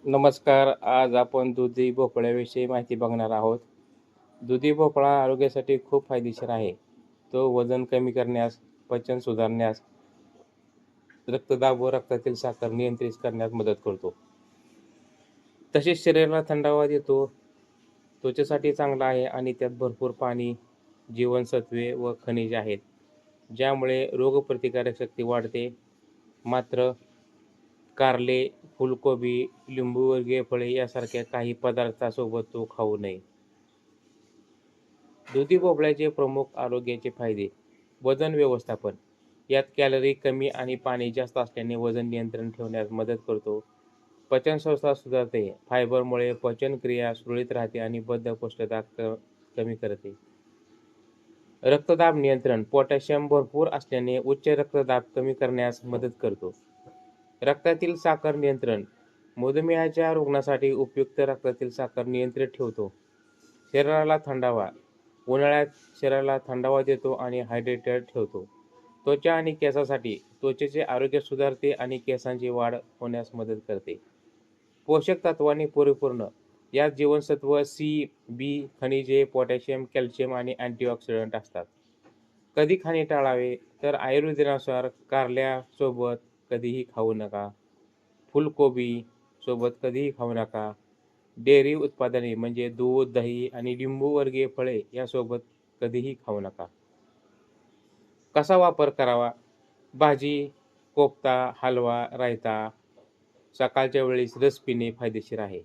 नमस्कार. आज आपण दुधी भोपळ्याविषयी माहिती बघणार आहोत. दुधी भोपळा आरोग्यासाठी खूप फायदेशीर आहे. तो वजन कमी करण्यास, पचन सुधारण्यास, रक्तदाब व रक्तातील साखर नियंत्रित करण्यास मदत करतो. तसेच शरीराला थंडावा देतो. त्वचेसाठी चांगला आहे आणि त्यात भरपूर पाणी, जीवनसत्त्वे व खनिजे आहेत, ज्यामुळे रोगप्रतिकारक शक्ती वाढते. मात्र कारले, फुलकोबी, लिंबूवर्गीय फळे यासारख्या काही पदार्थांसोबत तो खाऊ नये. दुधी भोपळ्याचे प्रमुख आरोग्याचे फायदे. वजन व्यवस्थापन. यात कॅलरी कमी आणि पाणी जास्त असल्याने वजन नियंत्रण ठेवण्यास मदत करतो. पचनसंस्था सुधारते. फायबरमुळे पचनक्रिया सुरळीत राहते आणि बद्धकोष्ठता कमी करते. रक्तदाब नियंत्रण. पोटॅशियम भरपूर असल्याने उच्च रक्तदाब कमी करण्यास मदत करतो. रक्तातील साखर नियंत्रण. मधुमेहाच्या रुग्णासाठी उपयुक्त रक्तातील साखर नियंत्रित ठेवतो. शरीराला थंडावा. उन्हाळ्यात शरीराला थंडावा देतो आणि हायड्रेटेड ठेवतो. त्वचा आणि केसासाठी त्वचेचे आरोग्य सुधारते आणि केसांची वाढ होण्यास मदत करते. पोषक तत्वांनी परिपूर्ण. यात जीवनसत्व सी, बी, खनिजे, पोटॅशियम, कॅल्शियम आणि अँटीऑक्सिडंट असतात. कधी खाणे टाळावे तर आयुर्वेदानुसार कारल्यासोबत कधीही खाऊ नका. फुलकोबी सोबत कधीही खाऊ नका. डेअरी उत्पादने म्हणजे दूध, दही आणि लिंबूवर्गीय फळे यासोबत कधीही खाऊ नका. कसा वापर करावा? भाजी, कोफ्ता, हलवा, रायता, सकाळच्या वेळेस रस पिणे फायदेशीर आहे.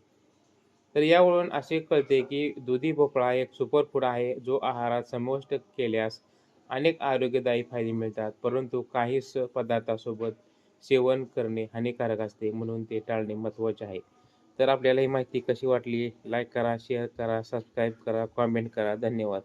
तर यावरून असे कळते की दुधी भोपळा एक सुपरफूड आहे, जो आहारात समाविष्ट केल्यास अनेक आरोग्यदायी फायदे मिळतात. परंतु काही पदार्थांसोबत सेवन करणे हानिकारक असते, म्हणून ते टाळणे महत्त्वाचे आहे. तर आपल्याला ही माहिती कशी वाटली? लाईक करा, शेअर करा, सबस्क्राईब करा, कॉमेंट करा. धन्यवाद.